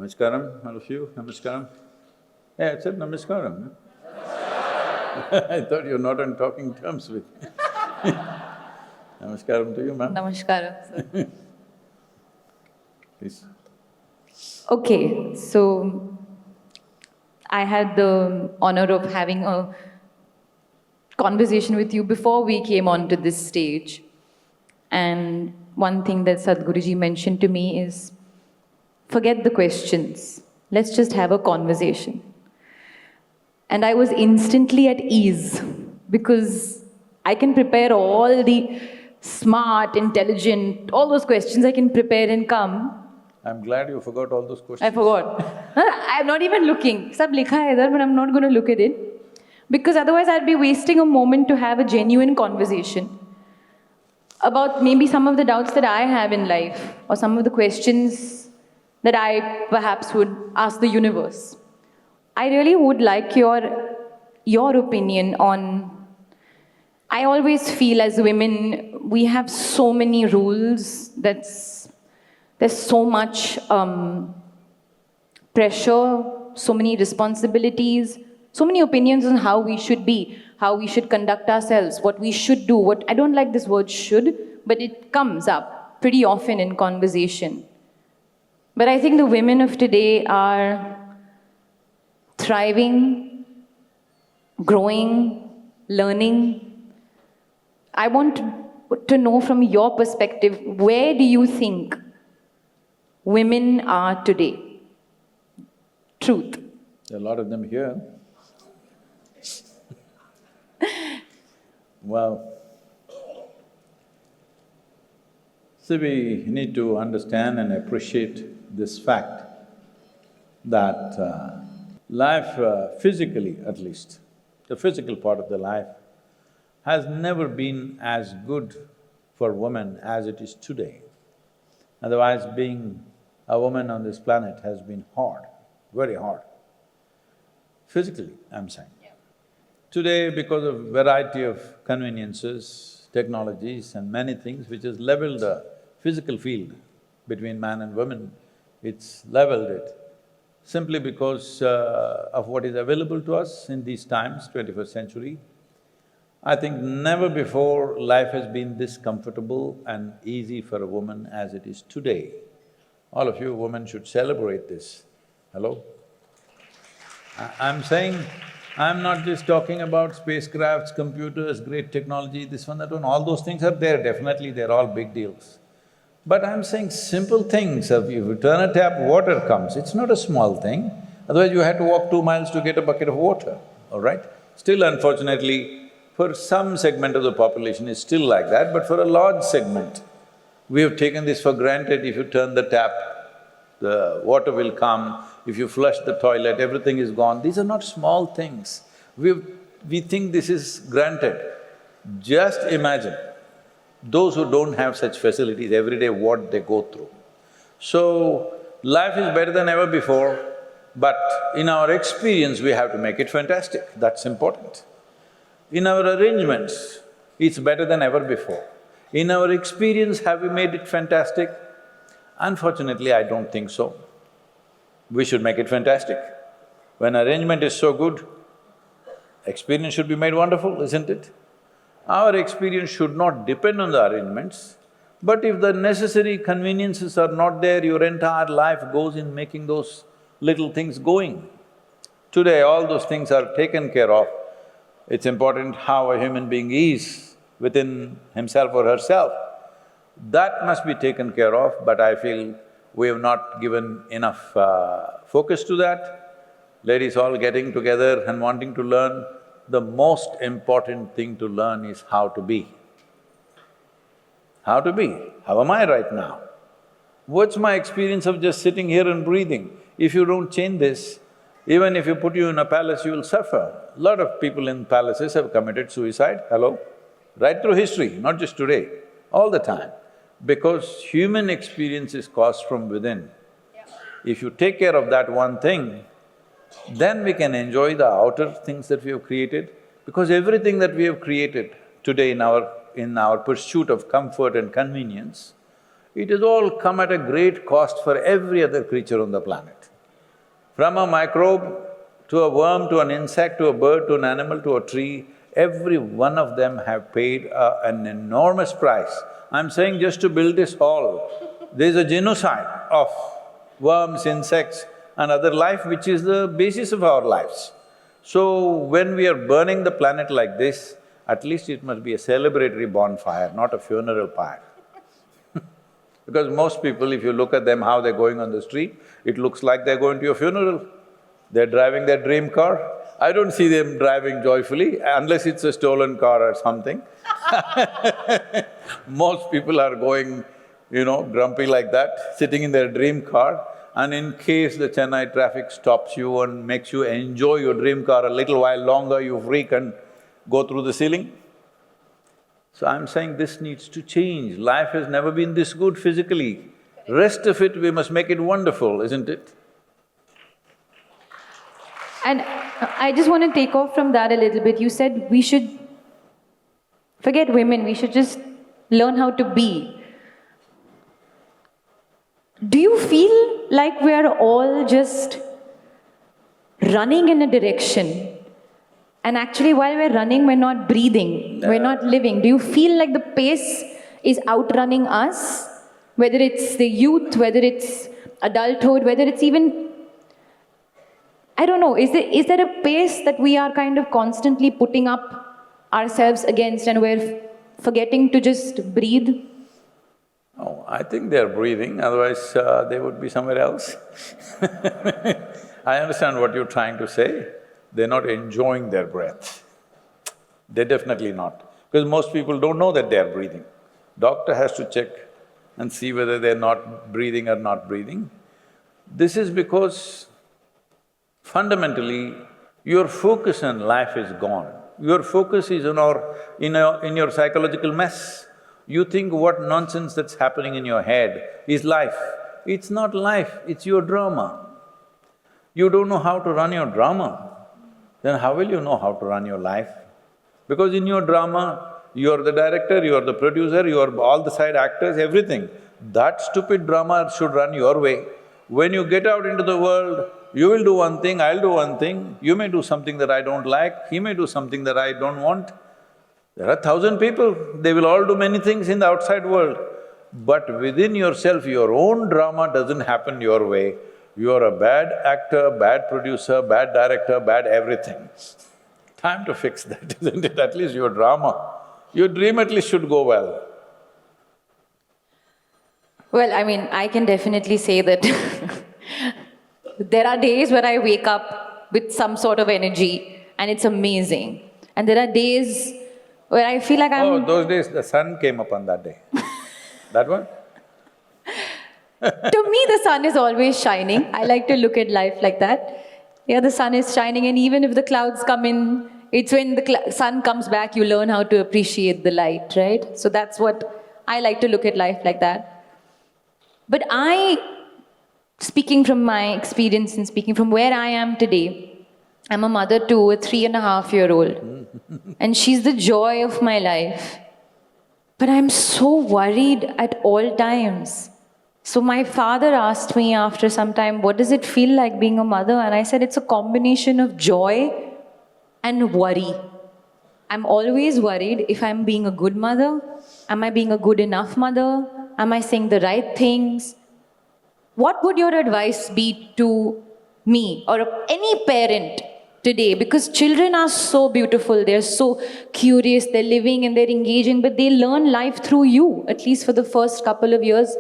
Namaskaram, all of you, namaskaram. Yeah, I said namaskaram. I thought you're not on talking terms with me. Namaskaram to you, ma'am. Namaskaram, sir. Please. Okay, so I had the honor of having a conversation with you before we came onto this stage. And one thing that Sadhguruji mentioned to me is, forget the questions, let's just have a conversation. And I was instantly at ease because I can prepare all the smart, intelligent, all those questions I can prepare and come. I'm glad you forgot all those questions. I forgot. I'm not even looking. Sab likha hai idhar, but I'm not going to look at it. Because otherwise I'd be wasting a moment to have a genuine conversation about maybe some of the doubts that I have in life or some of the questions that I perhaps would ask the universe. I really would like your opinion on… I always feel as women, we have so many rules, there's so much pressure, so many responsibilities, so many opinions on how we should be, how we should conduct ourselves, what we should do. I don't like this word should, but it comes up pretty often in conversation. But I think the women of today are thriving, growing, learning. I want to know from your perspective, where do you think women are today? Truth. There are a lot of them here. Well, see, we need to understand and appreciate this fact that life, physically at least, the physical part of the life, has never been as good for women as it is today. Otherwise, being a woman on this planet has been hard, very hard. Physically, I'm saying. Today, because of variety of conveniences, technologies and many things which has leveled the physical field between man and woman, it's leveled it simply because of what is available to us in these times, 21st century. I think never before life has been this comfortable and easy for a woman as it is today. All of you women should celebrate this. Hello? I'm saying, I'm not just talking about spacecrafts, computers, great technology, this one, that one, all those things are there, definitely they're all big deals. But I'm saying simple things, if you turn a tap, water comes, it's not a small thing. Otherwise you had to walk 2 miles to get a bucket of water, all right? Still, unfortunately, for some segment of the population it's still like that, but for a large segment, we have taken this for granted. If you turn the tap, the water will come. If you flush the toilet, everything is gone. These are not small things. We think this is granted. Just imagine those who don't have such facilities every day, what they go through. So, life is better than ever before, but in our experience, we have to make it fantastic. That's important. In our arrangements, it's better than ever before. In our experience, have we made it fantastic? Unfortunately, I don't think so. We should make it fantastic. When arrangement is so good, experience should be made wonderful, isn't it? Our experience should not depend on the arrangements, but if the necessary conveniences are not there, your entire life goes in making those little things going. Today, all those things are taken care of. It's important how a human being is within himself or herself. That must be taken care of, but I feel we have not given enough focus to that. Ladies all getting together and wanting to learn, the most important thing to learn is how to be. How to be? How am I right now? What's my experience of just sitting here and breathing? If you don't change this, even if you put you in a palace, you will suffer. A lot of people in palaces have committed suicide, hello? Right through history, not just today, all the time. Because human experience is caused from within. If you take care of that one thing, then we can enjoy the outer things that we have created. Because everything that we have created today in our pursuit of comfort and convenience, it has all come at a great cost for every other creature on the planet. From a microbe to a worm, to an insect, to a bird, to an animal, to a tree, every one of them have paid an enormous price. I'm saying just to build this hall, there's a genocide of worms, insects and other life which is the basis of our lives. So when we are burning the planet like this, at least it must be a celebratory bonfire, not a funeral pyre. Because most people, if you look at them, how they're going on the street, it looks like they're going to a funeral. They're driving their dream car. I don't see them driving joyfully, unless it's a stolen car or something. Most people are going, grumpy like that, sitting in their dream car, and in case the Chennai traffic stops you and makes you enjoy your dream car a little while longer, you freak and go through the ceiling. So I'm saying this needs to change. Life has never been this good physically. Rest of it, we must make it wonderful, isn't it? And I just want to take off from that a little bit. You said we should forget women, we should just learn how to be. Do you feel like we are all just running in a direction, and actually while we're running, we're not breathing, we're not living? Do you feel like the pace is outrunning us? Whether it's the youth, whether it's adulthood, whether it's even… I don't know, is there a pace that we are kind of constantly putting up ourselves against and we're forgetting to just breathe? Oh, I think they're breathing, otherwise they would be somewhere else. I understand what you're trying to say. They're not enjoying their breath. They're definitely not, because most people don't know that they're breathing. Doctor has to check and see whether they're not breathing or not breathing. This is because fundamentally, your focus on life is gone. Your focus is in your psychological mess. You think what nonsense that's happening in your head is life. It's not life, it's your drama. You don't know how to run your drama, then how will you know how to run your life? Because in your drama, you're the director, you're the producer, you're all the side actors, everything. That stupid drama should run your way. When you get out into the world, you will do one thing, I'll do one thing, you may do something that I don't like, he may do something that I don't want. There are 1,000 people, they will all do many things in the outside world. But within yourself, your own drama doesn't happen your way. You're a bad actor, bad producer, bad director, bad everything. Time to fix that, isn't it? At least your drama, your dream at least should go well. Well, I mean, I can definitely say that there are days where I wake up with some sort of energy and it's amazing. And there are days where I feel like I'm… Oh, those days the sun came up on that day. That one? To me, the sun is always shining. I like to look at life like that. Yeah, the sun is shining, and even if the clouds come in, it's when the sun comes back, you learn how to appreciate the light, right? So that's what I like to look at life like that. But speaking from my experience and speaking from where I am today, I'm a mother to a 3.5-year-old, and she's the joy of my life. But I'm so worried at all times. So my father asked me after some time, what does it feel like being a mother? And I said, it's a combination of joy and worry. I'm always worried if I'm being a good mother. Am I being a good enough mother? Am I saying the right things? What would your advice be to me or any parent today? Because children are so beautiful, they're so curious, they're living and they're engaging, but they learn life through you, at least for the first couple of years.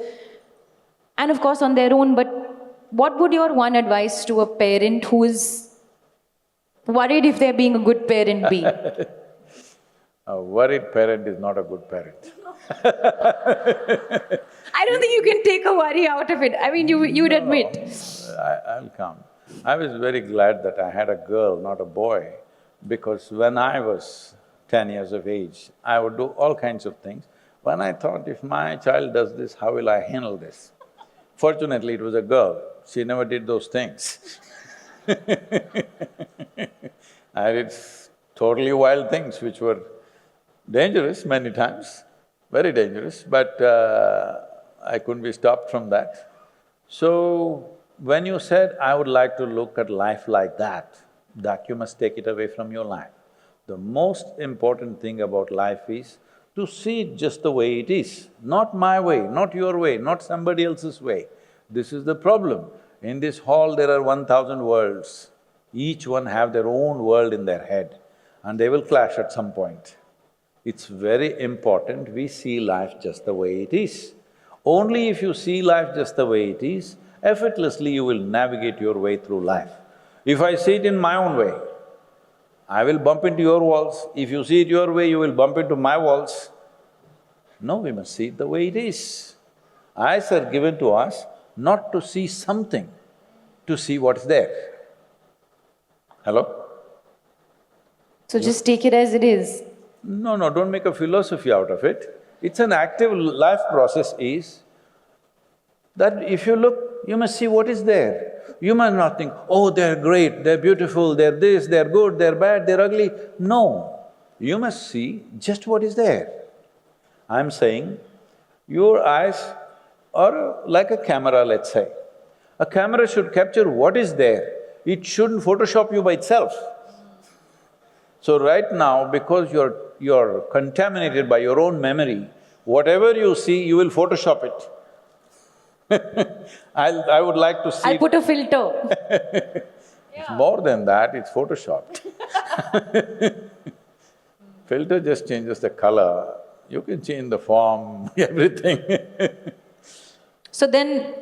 And of course on their own, but what would your one advice to a parent who is worried if they're being a good parent be? A worried parent is not a good parent. I don't think you can take a worry out of it. I mean, you'd admit. I'll come. I was very glad that I had a girl, not a boy, because when I was 10 years of age, I would do all kinds of things. When I thought, if my child does this, how will I handle this? Fortunately, it was a girl, she never did those things. I did totally wild things which were dangerous many times, very dangerous, but I couldn't be stopped from that. So, when you said, I would like to look at life like that you must take it away from your life. The most important thing about life is to see it just the way it is, not my way, not your way, not somebody else's way. This is the problem. In this hall there are 1,000 worlds. Each one have their own world in their head and they will clash at some point. It's very important we see life just the way it is. Only if you see life just the way it is, effortlessly you will navigate your way through life. If I see it in my own way, I will bump into your walls. If you see it your way, you will bump into my walls. No, we must see it the way it is. Eyes are given to us not to see something, to see what's there. Hello? So just take it as it is. No, don't make a philosophy out of it. It's an active life process is that if you look, you must see what is there. You must not think, oh, they're great, they're beautiful, they're this, they're good, they're bad, they're ugly. No, you must see just what is there. I'm saying, your eyes are like a camera, let's say. A camera should capture what is there, it shouldn't Photoshop you by itself. So right now, because you're contaminated by your own memory, whatever you see, you will Photoshop it. I would like to see… I'll put a filter. It's more than that, it's photoshopped. Filter just changes the color, you can change the form, everything. So then,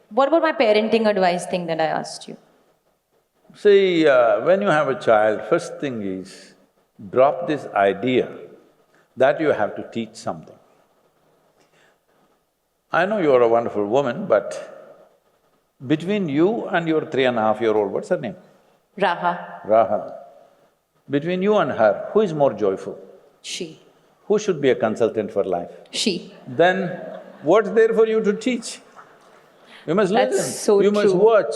what about my parenting advice thing that I asked you? See, when you have a child, first thing is, drop this idea that you have to teach something. I know you're a wonderful woman, but between you and your 3.5-year-old, what's her name? Raha. Raha. Between you and her, who is more joyful? She. Who should be a consultant for life? She. Then what's there for you to teach? You must listen, That's so you must true. watch,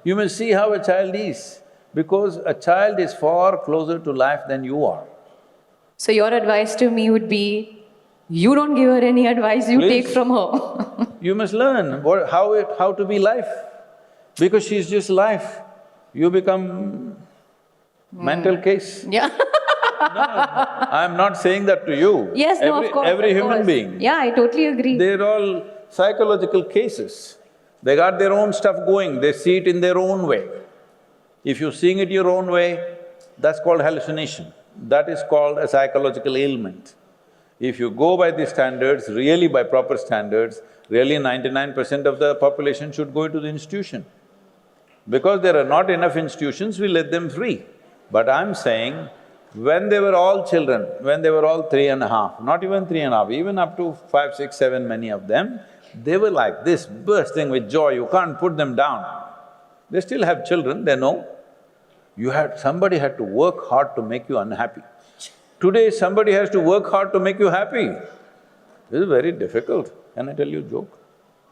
you must see how a child is, because a child is far closer to life than you are. So your advice to me would be, you don't give her any advice, you Please. take from her. You must learn how to be life, because she's just life. You become mental case. Yeah. I'm not saying that to you. Yes, no, of course. Every of human course. being. Yeah, I totally agree. They're all psychological cases. They got their own stuff going, they see it in their own way. If you're seeing it your own way, that's called hallucination. That is called a psychological ailment. If you go by these standards, really by proper standards, really 99% of the population should go into the institution. Because there are not enough institutions, we let them free. But I'm saying, when they were all children, when they were all 3.5, not even 3.5, even up to 5, 6, 7, many of them, they were like this, bursting with joy, you can't put them down. They still have children, they know. Somebody had to work hard to make you unhappy. Today, somebody has to work hard to make you happy. This is very difficult. Can I tell you a joke?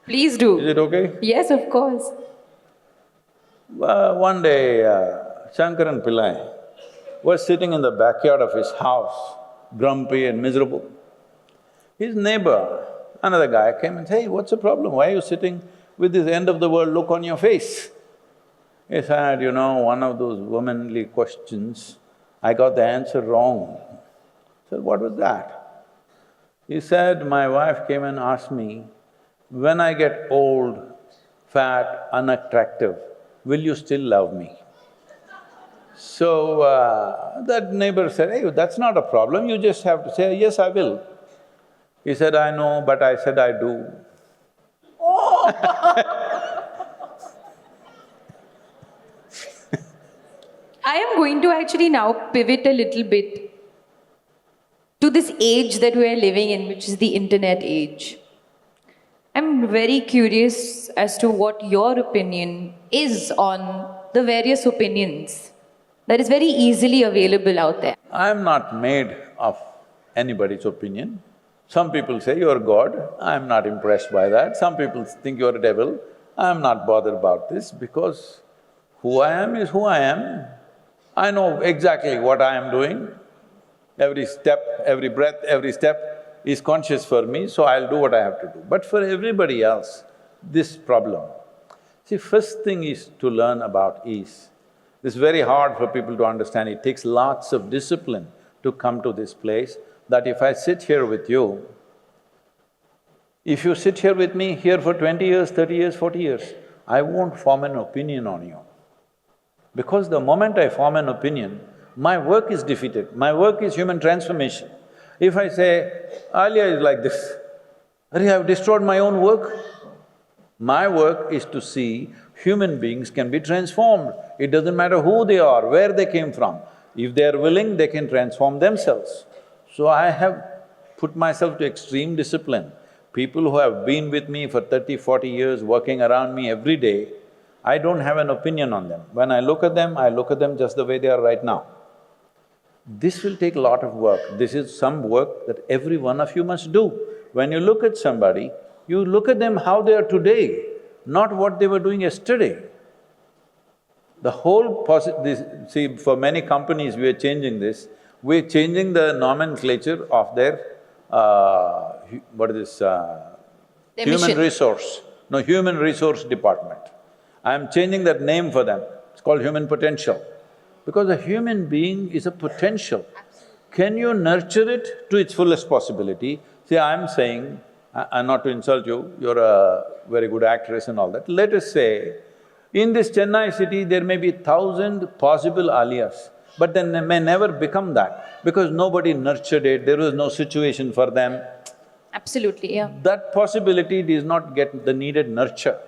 Please do. Is it okay? Yes, of course. One day, Shankaran Pillai was sitting in the backyard of his house, grumpy and miserable. His neighbor, another guy, came and said, hey, what's the problem? Why are you sitting with this end-of-the-world look on your face? He said, you know, one of those womanly questions, I got the answer wrong. I said, what was that? He said, my wife came and asked me, when I get old, fat, unattractive, will you still love me? So, that neighbor said, hey, that's not a problem, you just have to say, yes, I will. He said, I know, but I said I do. I am going to actually now pivot a little bit to this age that we are living in, which is the internet age. I'm very curious as to what your opinion is on the various opinions that is very easily available out there. I'm not made of anybody's opinion. Some people say you're God, I'm not impressed by that. Some people think you're a devil, I'm not bothered about this because who I am is who I am. I know exactly what I am doing. Every step, every breath, every step is conscious for me, so I'll do what I have to do. But for everybody else, this problem… See, first thing is to learn about ease. This is very hard for people to understand. It takes lots of discipline to come to this place, that if I sit here with you, if you sit here with me here for 20 years, 30 years, 40 years, I won't form an opinion on you. Because the moment I form an opinion, my work is defeated, my work is human transformation. If I say, Alia is like this, I've destroyed my own work. My work is to see human beings can be transformed. It doesn't matter who they are, where they came from. If they are willing, they can transform themselves. So I have put myself to extreme discipline. People who have been with me for 30, 40 years, working around me every day, I don't have an opinion on them. When I look at them just the way they are right now. This will take a lot of work. This is some work that every one of you must do. When you look at somebody, you look at them how they are today, not what they were doing yesterday. The whole see, for many companies we are changing this, we're changing the nomenclature of their, what is this, human resource, no, human resource department. I'm changing that name for them, it's called human potential. Because a human being is a potential. Can you nurture it to its fullest possibility? See, I'm saying, and not to insult you, you're a very good actress and all that. Let us say, in this Chennai city, there may be 1,000 possible Alias, but then they may never become that because nobody nurtured it, there was no situation for them. Absolutely, yeah. That possibility does not get the needed nurture.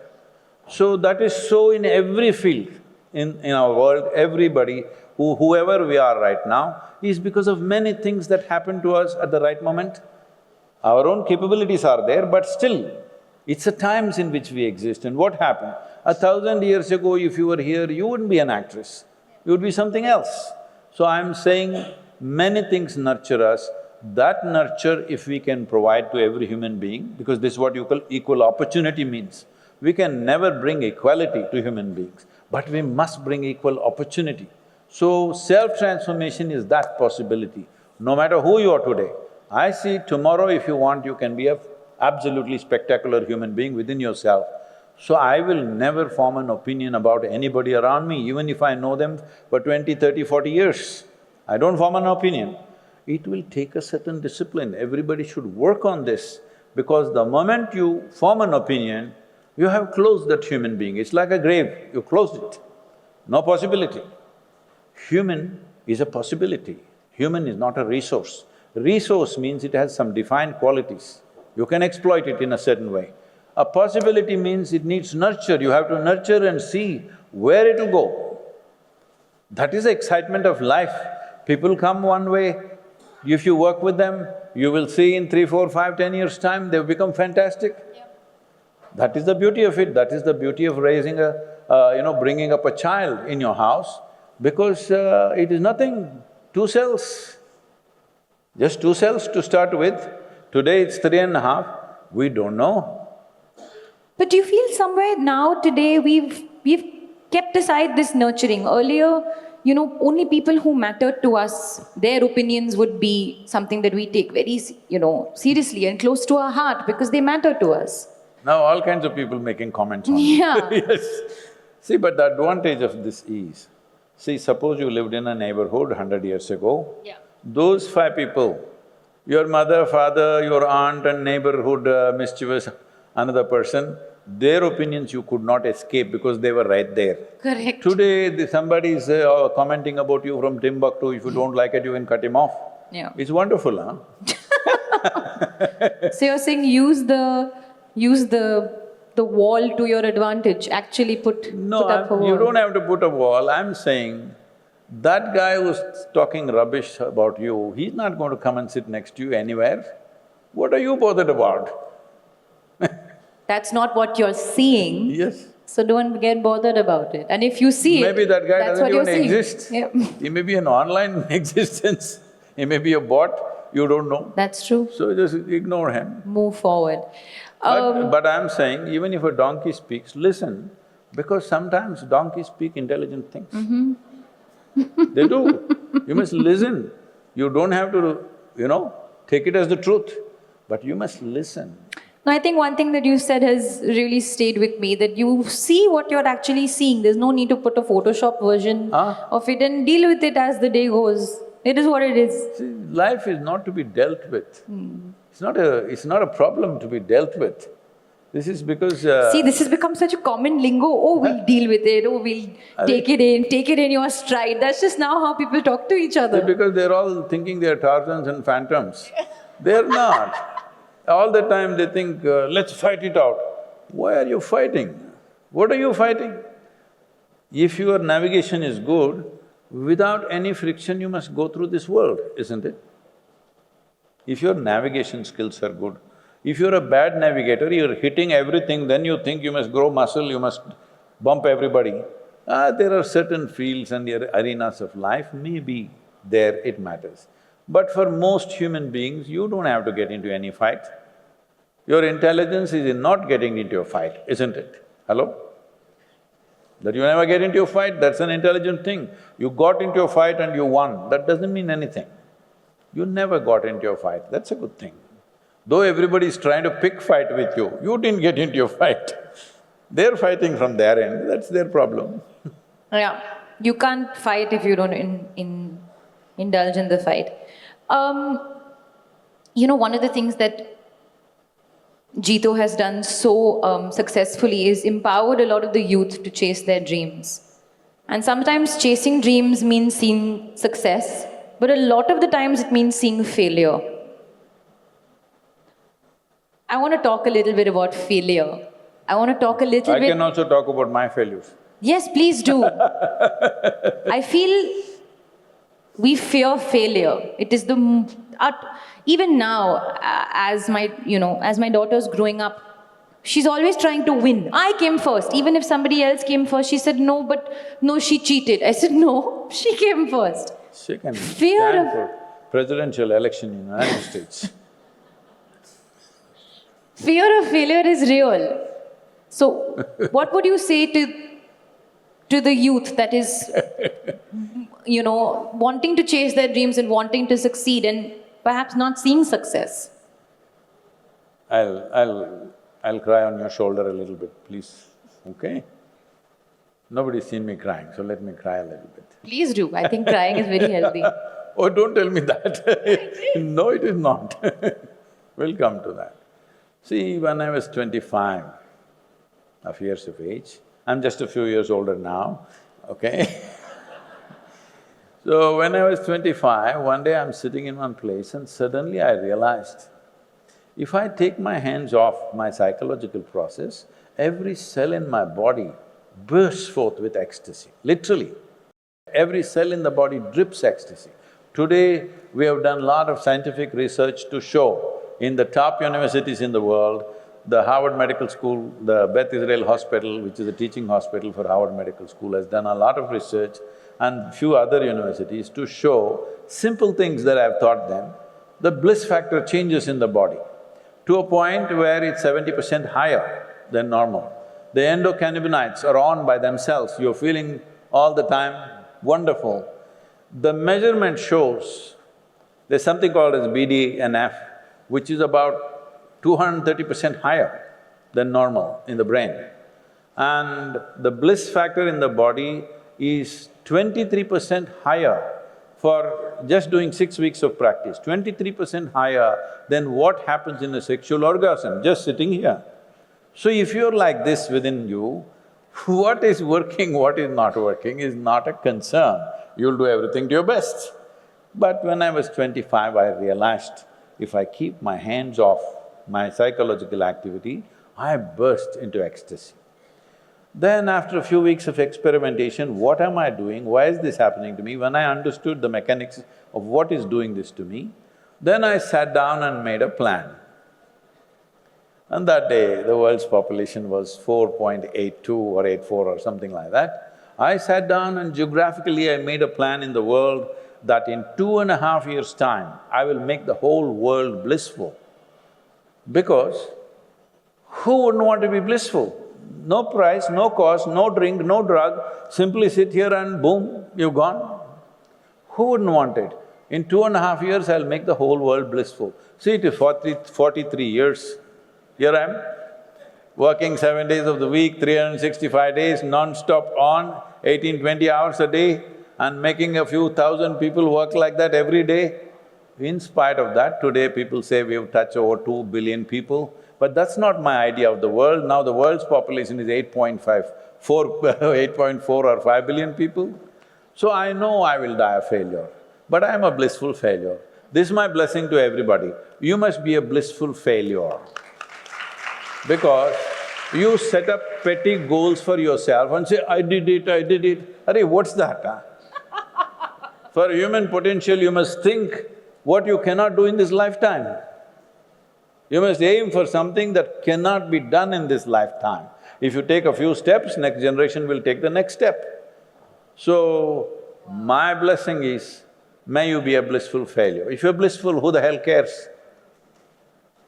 So that is so in every field in our world, everybody, whoever we are right now, is because of many things that happen to us at the right moment. Our own capabilities are there, but still, it's the times in which we exist. And what happened? 1,000 years ago, if you were here, you wouldn't be an actress, you would be something else. So I'm saying many things nurture us. That nurture, if we can provide to every human being, because this is what you call equal opportunity means. We can never bring equality to human beings, but we must bring equal opportunity. So self-transformation is that possibility. No matter who you are today, I see tomorrow if you want, you can be a absolutely spectacular human being within yourself. So I will never form an opinion about anybody around me, even if I know them for 20, 30, 40 years. I don't form an opinion. It will take a certain discipline. Everybody should work on this, because the moment you form an opinion, you have closed that human being. It's like a grave, you closed it, no possibility. Human is a possibility, human is not a resource. Resource means it has some defined qualities, you can exploit it in a certain way. A possibility means it needs nurture, you have to nurture and see where it will go. That is the excitement of life. People come one way, if you work with them, you will see in 3, 4, 5, 10 years' time, they've become fantastic. That is the beauty of it, that is the beauty of raising bringing up a child in your house, because it is nothing, 2 cells. Just 2 cells to start with. Today it's 3.5, we don't know. But do you feel somewhere now, today, we've kept aside this nurturing? Earlier, only people who mattered to us, their opinions would be something that we take very, seriously and close to our heart because they matter to us. Now all kinds of people making comments on it. Yeah. Yes. See, but the advantage of this is, see, suppose you lived in a neighborhood 100 years ago. Yeah. Those 5 people, your mother, father, your aunt and neighborhood mischievous another person, their opinions you could not escape because they were right there. Correct. Today, somebody is commenting about you from Timbuktu, if you don't like it, you can cut him off. Yeah. It's wonderful, huh? So you're saying use the wall to your advantage, actually put up a wall. You don't have to put a wall. I'm saying that guy who's talking rubbish about you, he's not going to come and sit next to you anywhere. What are you bothered about? That's not what you're seeing. Yes. So don't get bothered about it. And if you see Maybe that guy that's doesn't what even you're exist. Yeah. He may be an online existence, he may be a bot, you don't know. That's true. So just ignore him. Move forward. But I'm saying, even if a donkey speaks, listen, because sometimes donkeys speak intelligent things. They do. You must listen. You don't have to, take it as the truth, but you must listen. No, I think one thing that you said has really stayed with me, that you see what you're actually seeing. There's no need to put a Photoshop version of it and deal with it as the day goes. It is what it is. See, life is not to be dealt with. It's not a problem to be dealt with. This is because… See, this has become such a common lingo. Oh, we'll deal with it. Oh, we'll take it in your stride. That's just now how people talk to each other. because they're all thinking they're Tarzans and Phantoms. They're not. All the time they think, let's fight it out. Why are you fighting? What are you fighting? If your navigation is good, without any friction you must go through this world, isn't it? If your navigation skills are good, if you're a bad navigator, you're hitting everything, then you think you must grow muscle, you must bump everybody. There are certain fields and arenas of life, maybe there it matters. But for most human beings, you don't have to get into any fight. Your intelligence is in not getting into a fight, isn't it? Hello? That you never get into a fight, that's an intelligent thing. You got into a fight and you won, that doesn't mean anything. You never got into a fight, that's a good thing. Though everybody is trying to pick fight with you, you didn't get into a fight. They're fighting from their end, that's their problem. Yeah, you can't fight if you don't indulge in the fight. One of the things that Jito has done so successfully is empowered a lot of the youth to chase their dreams. And sometimes chasing dreams means seeing success, but a lot of the times it means seeing failure. I want to talk a little bit about failure. I want to talk a little bit… I can also talk about my failures. Yes, please do. I feel we fear failure. It is even now, as my daughter's growing up, she's always trying to win. I came first. Even if somebody else came first, she said, no, she cheated. I said, no, she came first. She can stand for presidential election in the United States. Fear of failure is real. So, what would you say to the youth that is, wanting to chase their dreams and wanting to succeed and perhaps not seeing success? I'll cry on your shoulder a little bit, please, okay? Nobody's seen me crying, so let me cry a little bit. Please do. I think crying is very healthy. Oh, don't tell me that. No, it is not. We'll come to that. See, when I was 25 years of age, I'm just a few years older now, okay? So when I was 25, one day I'm sitting in one place and suddenly I realized, if I take my hands off my psychological process, every cell in my body bursts forth with ecstasy, literally. Every cell in the body drips ecstasy. Today, we have done a lot of scientific research to show in the top universities in the world, the Harvard Medical School, the Beth Israel Hospital, which is a teaching hospital for Harvard Medical School, has done a lot of research, and few other universities to show simple things that I've taught them. The bliss factor changes in the body to a point where it's 70% higher than normal. The endocannabinoids are on by themselves, you're feeling all the time wonderful. The measurement shows there's something called as BDNF, which is about 230% higher than normal in the brain. And the bliss factor in the body is 23% higher for just doing 6 weeks of practice, 23% higher than what happens in a sexual orgasm, just sitting here. So if you're like this within you, what is working, what is not working is not a concern. You'll do everything to your best. But when I was 25, I realized if I keep my hands off my psychological activity, I burst into ecstasy. Then after a few weeks of experimentation, what am I doing, why is this happening to me? When I understood the mechanics of what is doing this to me, then I sat down and made a plan. And that day, the world's population was 4.82 or 84 or something like that. I sat down and geographically I made a plan in the world that in 2.5 years' time, I will make the whole world blissful. Because who wouldn't want to be blissful? No price, no cost, no drink, no drug, simply sit here and boom, you're gone. Who wouldn't want it? In 2.5 years, I'll make the whole world blissful. See, it is 43 years. Here I am, working 7 days of the week, 365 days, non-stop on, 18, 20 hours a day, and making a few thousand people work like that every day. In spite of that, today people say we have touched over 2 billion people, but that's not my idea of the world. Now the world's population is 8.4 or 5 billion people. So I know I will die a failure, but I am a blissful failure. This is my blessing to everybody. You must be a blissful failure. Because you set up petty goals for yourself and say, I did it. Arey, what's that, huh? For human potential, you must think what you cannot do in this lifetime. You must aim for something that cannot be done in this lifetime. If you take a few steps, next generation will take the next step. So, my blessing is, may you be a blissful failure. If you're blissful, who the hell cares?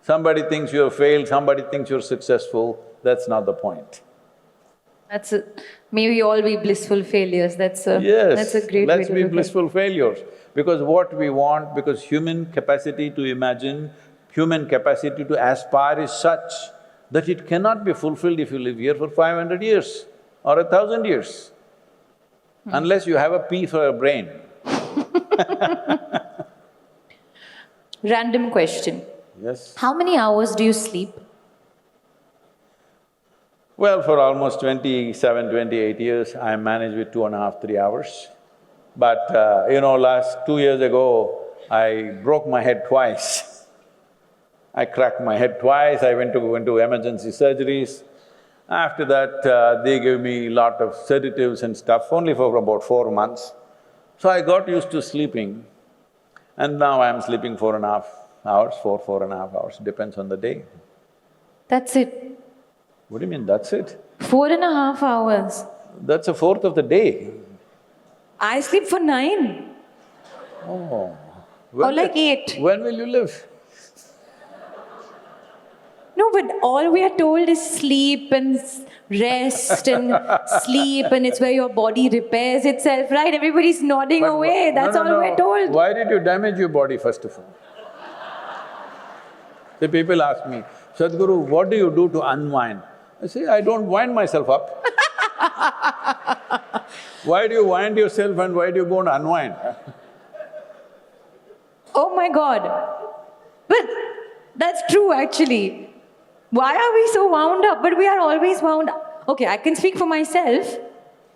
Somebody thinks you have failed, somebody thinks you're successful, that's not the point. That's a… may we all be blissful failures, that's a… Yes, that's a great way to let's be look at it. blissful failures. Because what we want, because human capacity to imagine, human capacity to aspire is such that it cannot be fulfilled if you live here for 500 years or 1,000 years, unless you have a pea for a brain. Random question. Yes. How many hours do you sleep? Well, for almost 27, 28 years, I managed with 2.5, 3 hours. But last 2 years ago, I broke my head twice. I cracked my head twice, I went to emergency surgeries. After that, they gave me lot of sedatives and stuff, only for about 4 months. So I got used to sleeping, and now I'm sleeping 4.5 hours, 4.5 hours, depends on the day. That's it? What do you mean, that's it? 4.5 hours? That's a fourth of the day. I sleep for 9. Oh. Or like 8. When will you live? No, but all we are told is sleep and rest and sleep, and it's where your body repairs itself, right? Everybody's nodding But away, that's all we're told. Why did you damage your body first of all? The people ask me, Sadhguru, what do you do to unwind? I say, I don't wind myself up. Why do you wind yourself and why do you go and unwind? Oh my God. But that's true actually. Why are we so wound up? But we are always wound up. Okay, I can speak for myself.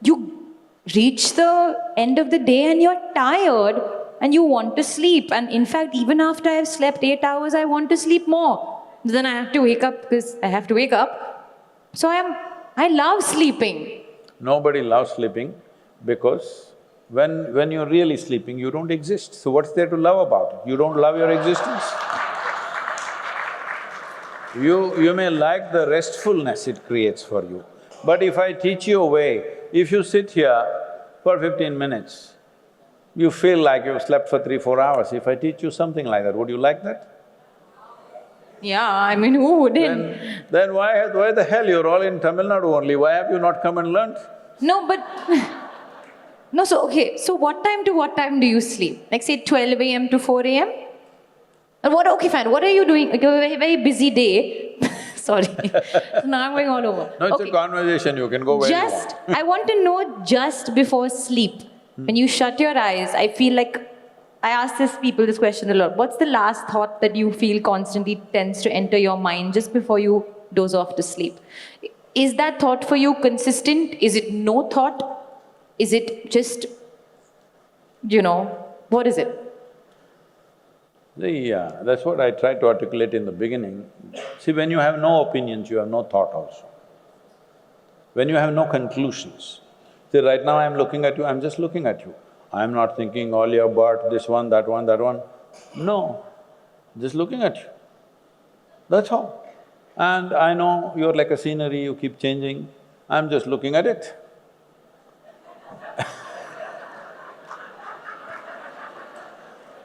You reach the end of the day and you're tired and you want to sleep. And in fact, even after I've slept 8 hours, I want to sleep more. Then I have to wake up because I have to wake up. So I love sleeping. Nobody loves sleeping because when you're really sleeping, you don't exist. So what's there to love about it? You don't love your existence. You may like the restfulness it creates for you, but if I teach you a way, if you sit here for 15 minutes, you feel like you've slept for 3-4 hours. If I teach you something like that, would you like that? Yeah, I mean, who wouldn't? Then why the hell you're all in Tamil Nadu only? Why have you not come and learned? No, but… no, so okay, so what time to what time do you sleep? Like say 12 a.m. to 4 a.m.? And what… okay, fine, what are you doing? Like a very busy day. Sorry, now I'm going all over. No, it's a conversation, you can go where you want. I want to know just before sleep, when you shut your eyes, I feel like… I ask this question a lot. What's the last thought that you feel constantly tends to enter your mind just before you doze off to sleep? Is that thought for you consistent? Is it no thought? Is it just, what is it? That's what I tried to articulate in the beginning. See, when you have no opinions, you have no thought also. When you have no conclusions. See, right now I'm looking at you, I'm just looking at you. I'm not thinking, Alia Bhatt, this one, that one, that one. No, just looking at you. That's all. And I know you're like a scenery, you keep changing. I'm just looking at it.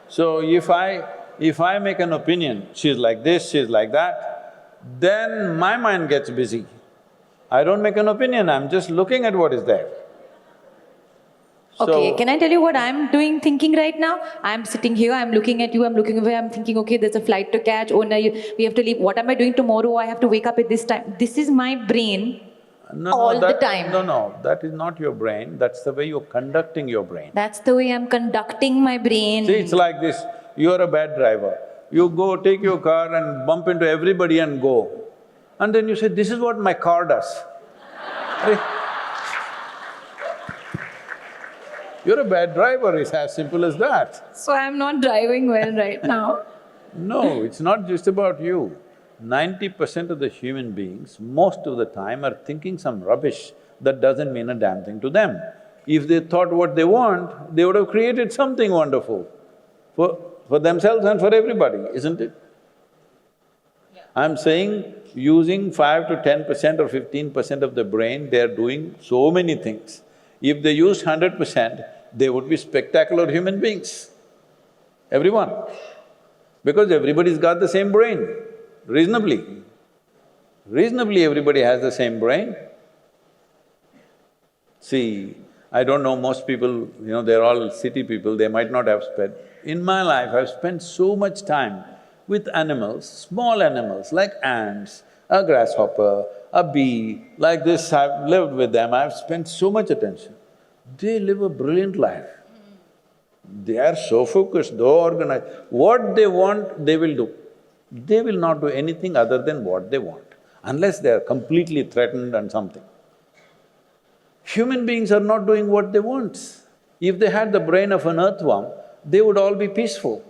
So if I make an opinion, she's like this, she's like that, then my mind gets busy. I don't make an opinion, I'm just looking at what is there. Okay, So, can I tell you what I'm doing, thinking right now? I'm sitting here, I'm looking at you, I'm looking away, I'm thinking, okay, there's a flight to catch, oh no, we have to leave. What am I doing tomorrow? I have to wake up at this time. This is my brain all the time. no, that is not your brain, that's the way you're conducting your brain. That's the way I'm conducting my brain. See, it's like this, you're a bad driver. You go, take your car and bump into everybody and go. And then you say, this is what my car does. Hey, you're a bad driver, it's as simple as that. So I'm not driving well right now. No, it's not just about you. 90% of the human beings, most of the time, are thinking some rubbish that doesn't mean a damn thing to them. If they thought what they want, they would have created something wonderful for themselves and for everybody, isn't it? Yeah. I'm saying using 5 to 10% or 15% of the brain, they're doing so many things. If they used 100%, they would be spectacular human beings, everyone. Because everybody's got the same brain, reasonably. Reasonably, everybody has the same brain. See, I don't know, most people, they're all city people, they might not have spent… In my life, I've spent so much time with animals, small animals like ants, a grasshopper, a bee, like this, I've lived with them, I've spent so much attention. They live a brilliant life. They are so focused, so organized. What they want, they will do. They will not do anything other than what they want, unless they are completely threatened and something. Human beings are not doing what they want. If they had the brain of an earthworm, they would all be peaceful.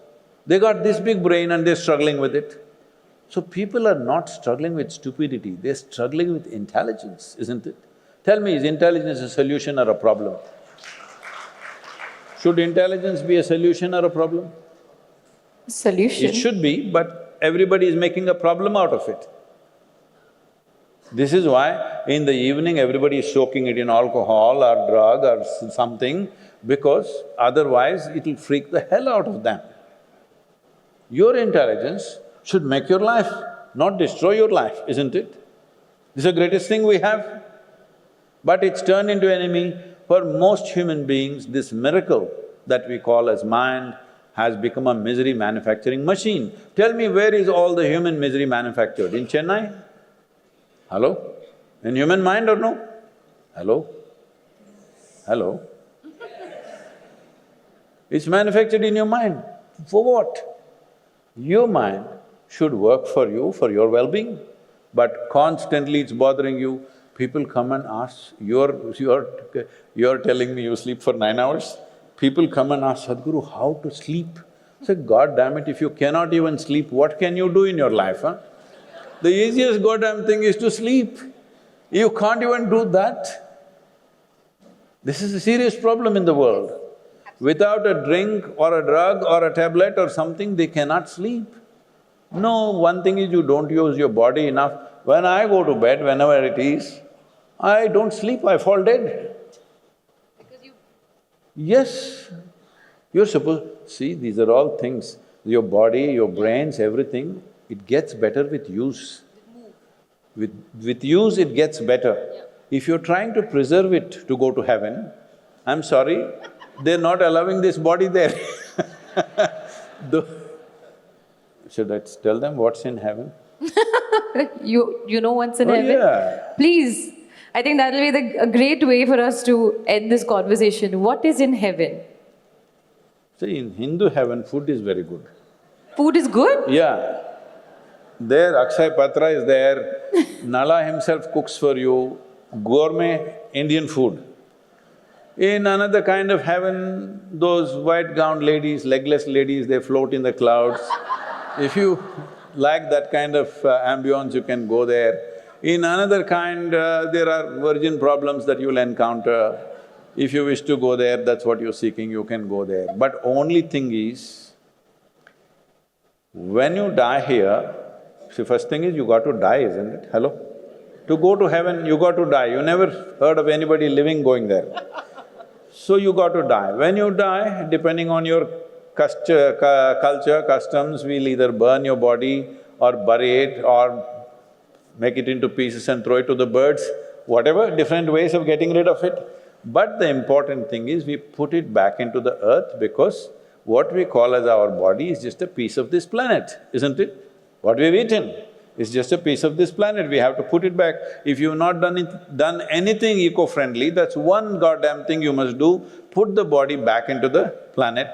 They got this big brain and they're struggling with it. So people are not struggling with stupidity, they're struggling with intelligence, isn't it? Tell me, is intelligence a solution or a problem? Should intelligence be a solution or a problem? Solution? It should be, but everybody is making a problem out of it. This is why in the evening everybody is soaking it in alcohol or drug or something, because otherwise it'll freak the hell out of them. Your intelligence should make your life, not destroy your life, isn't it? This is the greatest thing we have. But it's turned into enemy. For most human beings, this miracle that we call as mind has become a misery manufacturing machine. Tell me, where is all the human misery manufactured? In Chennai? Hello? In human mind or no? Hello? Hello? It's manufactured in your mind. For what? Your mind should work for you, for your well-being, but constantly it's bothering you. People come and ask, you're telling me you sleep for 9 hours? People come and ask, Sadhguru, how to sleep? I say, God damn it, if you cannot even sleep, what can you do in your life, huh? The easiest goddamn thing is to sleep. You can't even do that. This is a serious problem in the world. Without a drink or a drug or a tablet or something, they cannot sleep. No, one thing is you don't use your body enough. When I go to bed, whenever it is, I don't sleep, I fall dead. Because you… Yes, you're supposed… See, these are all things, your body, your brains, everything, it gets better with use. With use, it gets better. Yeah. If you're trying to preserve it to go to heaven, I'm sorry, they're not allowing this body there. Should I tell them what's in heaven? You know what's in heaven? Yeah. Please, I think that'll be a great way for us to end this conversation. What is in heaven? See, in Hindu heaven, food is very good. Food is good? Yeah. There, Akshay Patra is there, Nala himself cooks for you, gourmet Indian food. In another kind of heaven, those white-gowned ladies, legless ladies, they float in the clouds. If you like that kind of ambience, you can go there. In another kind, there are virgin problems that you'll encounter. If you wish to go there, that's what you're seeking, you can go there. But only thing is, when you die here, see, first thing is you got to die, isn't it? Hello? To go to heaven, you got to die. You never heard of anybody living going there. So you got to die. When you die, depending on your culture, customs, we'll either burn your body or bury it or make it into pieces and throw it to the birds, whatever, different ways of getting rid of it. But the important thing is we put it back into the earth because what we call as our body is just a piece of this planet, isn't it? What we've eaten is just a piece of this planet, we have to put it back. If you've not done anything eco-friendly, that's one goddamn thing you must do, put the body back into the planet,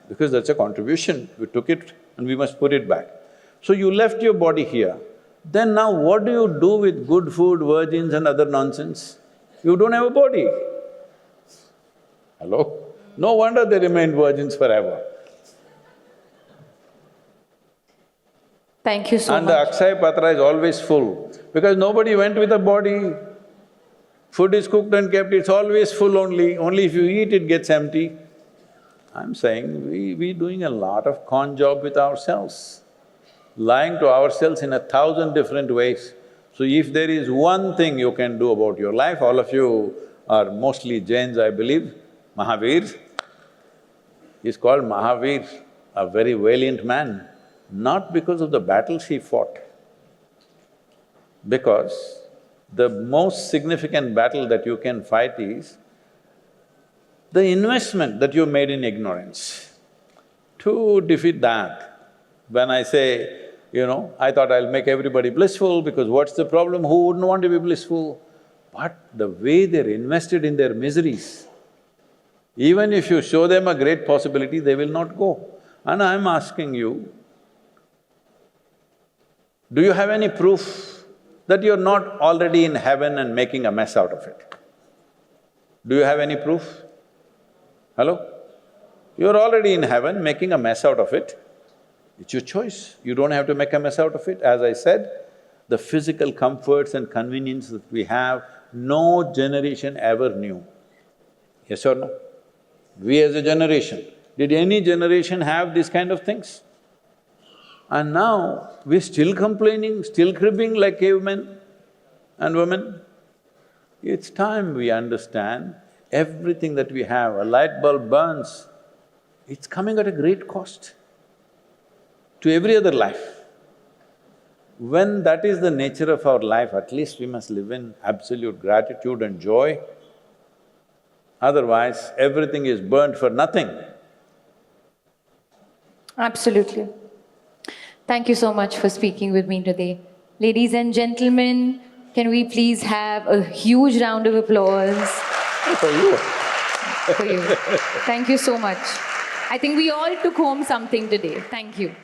because that's a contribution. We took it and we must put it back. So you left your body here, then now what do you do with good food, virgins and other nonsense? You don't have a body. Hello? No wonder they remained virgins forever. Thank you so And the much. Akshaya Patra is always full, because nobody went with a body. Food is cooked and kept, it's always full only. Only if you eat, it gets empty. I'm saying, we're doing a lot of con job with ourselves, lying to ourselves in 1,000 different ways. So if there is one thing you can do about your life, all of you are mostly Jains, I believe, Mahavir. He's called Mahavir, a very valiant man, not because of the battles he fought, because the most significant battle that you can fight is the investment that you made in ignorance. To defeat that, when I say, I thought I'll make everybody blissful because what's the problem, who wouldn't want to be blissful? But the way they're invested in their miseries, even if you show them a great possibility, they will not go. And I'm asking you, do you have any proof that you're not already in heaven and making a mess out of it? Do you have any proof? Hello? You're already in heaven making a mess out of it. It's your choice, you don't have to make a mess out of it. As I said, the physical comforts and convenience that we have, no generation ever knew. Yes or no? We as a generation, did any generation have these kind of things? And now, we're still complaining, still cribbing like cavemen and women. It's time we understand everything that we have, a light bulb burns, it's coming at a great cost to every other life. When that is the nature of our life, at least we must live in absolute gratitude and joy. Otherwise, everything is burnt for nothing. Absolutely. Thank you so much for speaking with me today. Ladies and gentlemen, can we please have a huge round of applause For you. for you? Thank you so much. I think we all took home something today. Thank you.